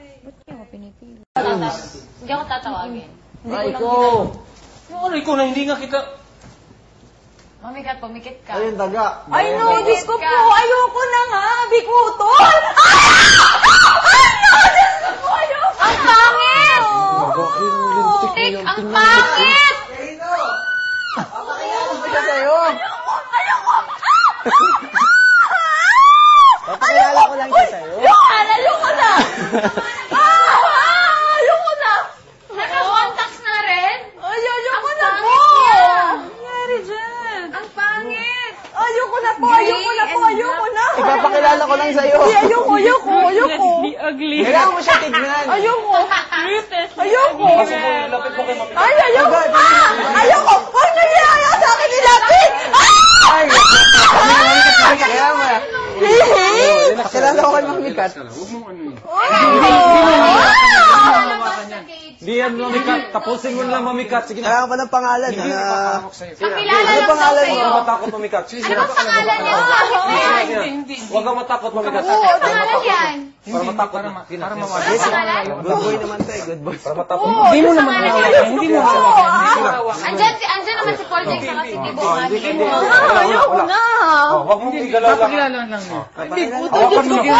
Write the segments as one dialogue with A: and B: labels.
A: Ba't kaya ako pinipili?
B: Hindi ako tatawagin.
C: Ay, ikaw!
D: Ano, ikaw na hindi nga kita...
B: Mamikat, pumikit ka.
C: Ayun, daga.
A: Ay, no, Diyos ko po. Ayoko na nga. Bikutol. Ay, no, Diyos ko po. Ayoko.
B: Ang pangit! Tik, ang pangit!
C: Papakilala ko siya sa'yo.
A: Ayoko.
C: Papakilala ko lang siya sa'yo.
A: Ayoko na. Ayoko na.
B: Naka-contacts na rin?
A: Ayoko na
B: Ang
A: po.
B: pangit niya.
A: Nangyari dyan.
B: Ang pangit!
A: Ayoko na po. Ayoko na po. Ayoko na.
C: Ipapakilala ko lang sa'yo.
A: Hindi, ayoko.
E: Ugly.
C: Kailangan mo siya tignan.
A: Ayoko. Ayoko.
D: Lapit mo kay Mami.
A: Ay, ayoko. Ayoko. Huwag niyo niyaya sa akin nilapit.
C: Ay! Kailangan mo na. Pakilala ko kay Mami Kat.
D: Huwag mong ano yun.
E: Di yan, Mamikat. Tapusin mo na lang, Mamikat. Sige na.
C: Kailangan ko ng pangalan.
B: Pakilala
C: Ano
B: lang daw
C: pangalan
B: sa'yo.
E: Huwag kang matakot, Mamikat.
B: Ano bang pangalan niya?
E: Huwag kang matakot, Mamikat.
B: Oo, ang pangalan yan.
E: Para matakot na.
D: Para mawala.
B: Ano pangalan?
C: Good boy naman to eh. Good boy.
E: Para matakot.
B: Hindi mo naman
D: hawakan. Hindi mo hawakan.
B: Andyan naman si Paul Jack saka si Tibo.
E: Hindi mo.
A: Ayoko na.
E: Huwag mong igalaw lang.
D: Pakilala lang mo.
E: Hawakan mo na.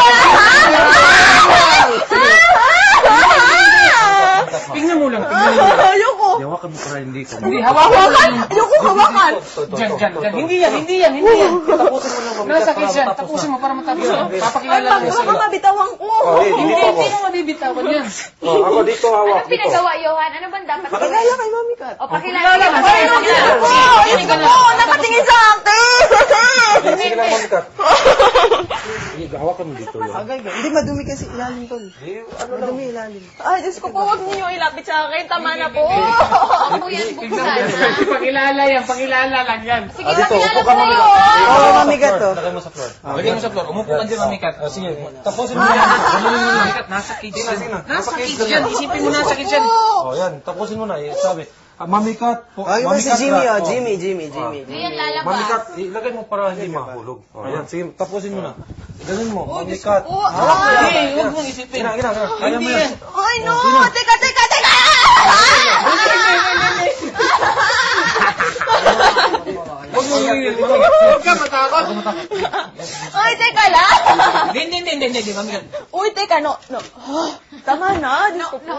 D: Tingnan mo lang.
A: Ayoko.
E: Hawakan mo para hindi ko.
D: Hindi, hawakan.
A: Ayoko hawakan.
D: Diyan. Hindi yan.
E: Tapusin mo lang, Mamikat.
D: Nasakit siya. Tapusin mo para matapos. Papakilala lang
A: Baka
D: sa'yo.
A: mabitawan ko.
D: Hindi mo mabibitawan yan.
E: Ako dito hawak.
B: Anong pinagawa, Johan? Ano bang dapat
C: Pakilala kay Mami Kat.
B: O, pakilala ka.
A: Ayoko po. Nakatingin sa akin.
E: Sige lang, Mamikat. Hawakan mo dito.
C: Agay ka. Hindi, madumi kasi ilalim tol. Madumi ilalim.
A: Ay, Diyos ko po. Huwag niyo ilapit sa akin. Tama na po.
B: Ako yan, buksan.
D: Pakilala lang yan.
B: Sige,
E: Dito,
B: pakilala
E: upo
B: ko
E: ka,
B: sa'yo.
C: Oo, Mami Kat to.
E: Lagay mo sa floor.
D: Lagay mo sa floor. Umupo ka dyan, Mamikat.
E: Sige, tapusin mo yan.
D: Mamikat, nasa cage yan. Nasa cage yan. Isipin mo nasa cage yan.
E: Oh, yan. Tapusin mo na. Sabi, Mamikat.
C: Ay, ba si Jimmy oh. Jimmy.
B: Hindi yan lalabas.
E: Mamikat, ilagay mo para hindi mahulog. Ayan, sige, tapusin mo na. Ganun mo, Mamikat.
D: Hindi, huwag mong isipin.
E: Gina. Kaya mo yan.
A: Ay, no. Teka.
D: Huwag ka matakot.
A: Ay, teka lang.
D: Hindi, Mamikat.
A: Uy, teka, no. Tama na. Diyos ko po.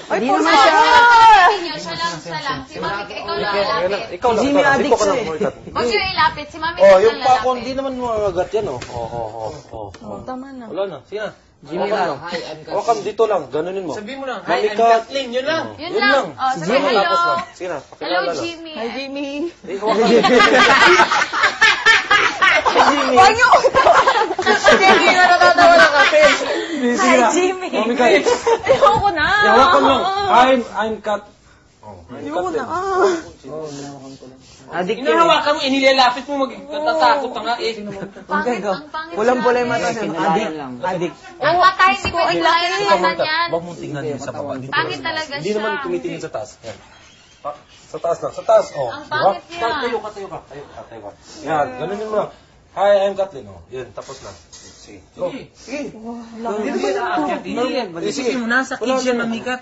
A: Ay,
C: Hindi
A: po
C: naman
A: siya.
B: Siya lang. Si Mami, ikaw lang ilapit.
E: Ikaw lang.
C: Jimmy
E: Di
C: addict
E: ko ka
C: siya
E: lang,
C: eh.
E: Mamikat.
B: Huwag siya ilapit. Si Mami
E: Oh,
B: lang
E: yung pa
B: lalapit.
E: hindi naman magat yan, oh.
A: Tama na.
E: Wala na, sige na.
C: Jimmy
E: Hawakan
C: lang.
E: lang. Hawakan dito lang, ganunin mo.
D: Sabihin mo lang, hi, I'm
E: Mamikat.
D: Kathleen. Yun lang.
B: Yun lang. Oh, sabi
E: Tapos
B: hello.
E: lang. Sige na,
B: Hello,
E: pakilala lang.
B: Jimmy.
A: Hi, Jimmy.
E: Eh, hawakan.
A: Huwag niyo ko
D: Hindi na natatawa na kasi.
E: Sige na.
A: Jimmy.
E: Mamikat.
A: Ayoko na.
E: Hawakan mo. I'm Kat.
A: Ayoko na.
C: Addict yun.
D: Inahawakan mo, inilalapit mo, magtatakot ka nga eh.
B: Pangit, ang pangit.
C: Pulang-pula yung mata niya. Addict.
B: Ang mata, hindi pwede kaya ng mata niyan.
E: Huwag mong tingnan yun sa baba. Dito
B: Pangit
E: lang.
B: talaga
E: Hindi
B: siya.
E: naman tumitingin sa taas. Yan. Sa taas lang. Sa taas. Oh.
B: Ang pangit
E: Diba?
B: niya.
E: Tayo ka. Yan. Ganunin mo lang. Hi, I'm Kathleen. Oh. Yan. Tapos lang. Sige. Go. Sige.
D: Hindi yan. Isipin mo, nasa cage yan, Mamikat.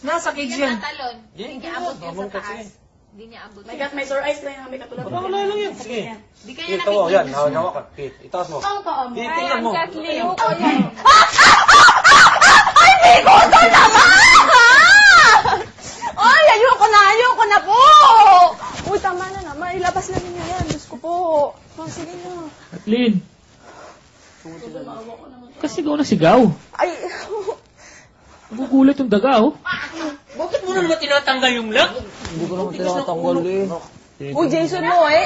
D: Nasa cage
B: Hindi
D: yan.
B: niya talon. Hindi niya abot yan sa taas. Hindi niya abot.
A: May sore eyes lang yung kami katulad.
E: Wala lang yan. Sige.
B: Hindi kanya
E: Ito, oh. Yan.
B: nakikita.
E: Hawakan. Kate. Itaas mo. Tingnan mo.
A: Ayoko yan. Ay, bikoto naman! Ay, ayoko na po! Uy, tama na naman. Ilabas na ninyo yan. Diyos ko po. Oh, sige na.
E: Kathleen. Kasi ikaw na sigaw.
A: Ay,
E: Gugulat yung daga, oh.
D: Bakit mo naman tinatanggal yung lock?
C: Hindi ko naman tinatanggal eh.
A: uy, Jason mo eh.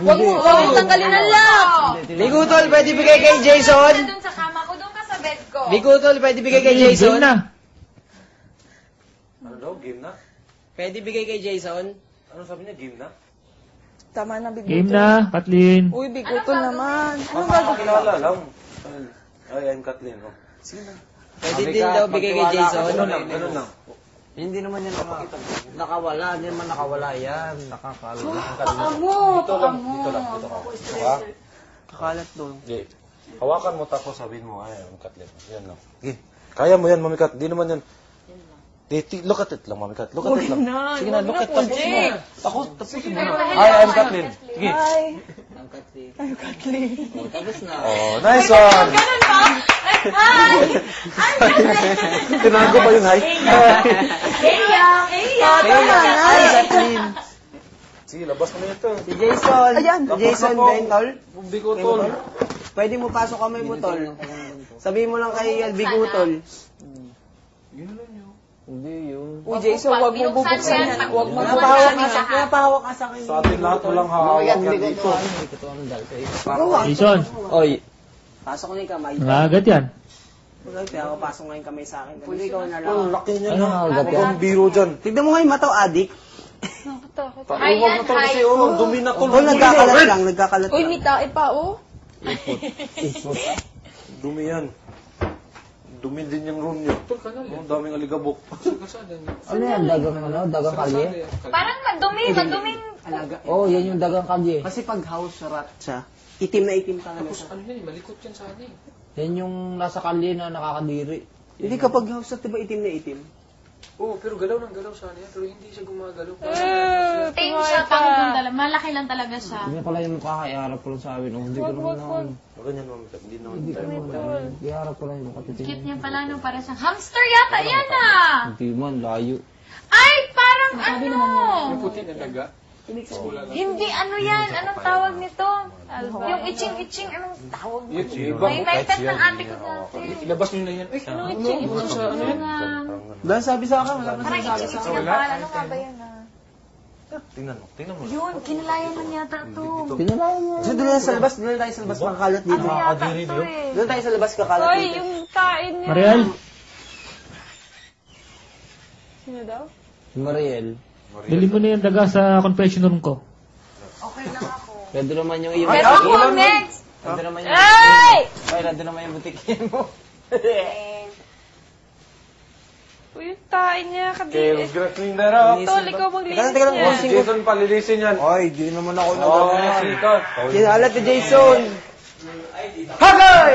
A: Huwag mo tanggalin ang lock.
C: Bigutol, pwede bigay kay Jason?
B: Doon sa kama ko, doon ka sa bed ko.
C: Bigutol, pwede bigay kay Jason?
E: Ano daw? Game na?
C: Pwede bigay kay Jason?
E: Ano sabi niya? Game na?
A: Tama na, bigutol.
E: Game na, Kathleen.
A: Uy, bigutol naman. Ano gagawin?
E: Papakilala lang. Ay, I'm Kathleen. Oh. Sige na.
C: Pwede din daw bigay kay Jason?
E: Ganun lang.
C: Hindi naman yan nakawala. Hindi naman nakawala yan. Nakakala.
B: Paa mo.
E: Dito lang. Dito ka.
C: Kakalat doon.
E: Okay. Hawakan mo tapos sabihin mo, ay, Mami Kathleen. Yan lang. Sige. Kaya mo yan, Mami Kat. Di naman yan. Look at it lang, Mami Kat. Look at it lang. Sige na, look at it. Tapos mo. Tapos mo. Hi, I'm Kathleen. Sige.
A: Hi.
C: Ang Kathleen.
A: I'm Kathleen.
C: Oh, tapos na.
E: Oh, nice one.
B: Ganun ba? Hi!
E: Tinago pa yung hi.
B: Eya!
A: Tama na.
C: Ay, Kathleen.
E: Sige, labas mo na ito.
C: Si Jason.
A: Ayan.
C: Jason Bentol.
E: Bigotol.
C: Pwede mo pasok kamay mo, tol. Sabihin mo lang kay Bigutol. Hindi yun.
A: Uy, Jason, huwag mo bubuksan yan. Huwag mo
C: Napahawak
A: bubuksan
C: ka, napahawak ka sa akin.
E: Sa atin lahat walang hahawak yan dito.
F: Jason,
C: Oy. Pasok na yung kamay.
F: nangagat yan.
C: Kaya ako pasok nga yung kamay sa akin. Hindi ikaw na
E: Ang
C: lang.
E: laki niya
F: Ano,
E: na.
F: agad yan?
E: Ang biro dyan.
C: Tignan mo nga yung mata, adik.
A: Nakatakot.
B: Hi
E: Huwag
B: yan,
E: na to
B: hi.
E: kasi oh, dumi na to.
C: Oh, nagkakalat lang, nagkakalat
A: Uy,
C: lang.
A: may tae pa, oh.
E: Dumi yan. Dumi din yung room niyo. Ang daming aligabok.
F: Ano yan, dagang dagang kalye?
B: Parang maduming.
C: Alaga.
F: Oh, yan yung dagang kalye.
C: Kasi pag house rat siya, itim na itim talaga siya.
F: Yan yung nasa kalye na nakakadiri.
C: Hindi kapag house rat, diba itim na itim?
B: Tame siya, pangit lang talaga. Malaki lang talaga siya.
F: Hindi pala yung mukha, iharap ko lang sa amin. Oh, hindi ko naman na ano.
E: Ganyan Mami Kat. Hindi naman
F: Hindi ko
E: tayo.
F: naman na ano. Iharap ko lang yung mukha.
B: Cute niya pala, no? Para siyang hamster yata. Yan ah!
F: Hindi man, layo.
B: Ay, parang ano? Hindi, ano yan? Anong tawag nito? Yung itching, anong tawag nito? May pet ng ate ko dati.
D: Ilabas nyo na yan. Ay,
B: Anong itching?
C: Dahil sabi sa akin, wala pa
B: Parang
C: sinasabi sa
B: itching
C: akin.
B: na pangalan. Ano nga ba yan ah?
E: Tingnan mo.
B: Yun, kinalayan man yata to.
F: Pinalayan mo.
C: So, doon lang sa labas, doon lang tayo sa labas, makakalat dito.
B: Ano yata
E: Nakakadiri
B: to
E: yun.
B: eh?
C: Doon tayo sa labas, kakalat
A: Uy,
C: dito.
A: yung kain niya.
F: Mariel?
A: Sino daw?
F: Mariel. Dali mo na yung daga sa confession room ko.
B: Okay lang ako.
F: Pwede naman yung iyong...
B: Pero ako ang next!
F: Pwede naman yung...
A: Ay!
F: Ay, nandun naman yung butikin mo.
A: Uy, yung tae niya,
E: Okay,
A: kadiri.
E: let's get clean that up.
A: Tol, ikaw maglinis
C: Teka lang,
A: niya.
E: Si Jason palilisin yan.
C: Ay, di naman ako
E: Oh,
C: nagano.
E: sige ka.
C: Kinalat ni Jason. Hagay!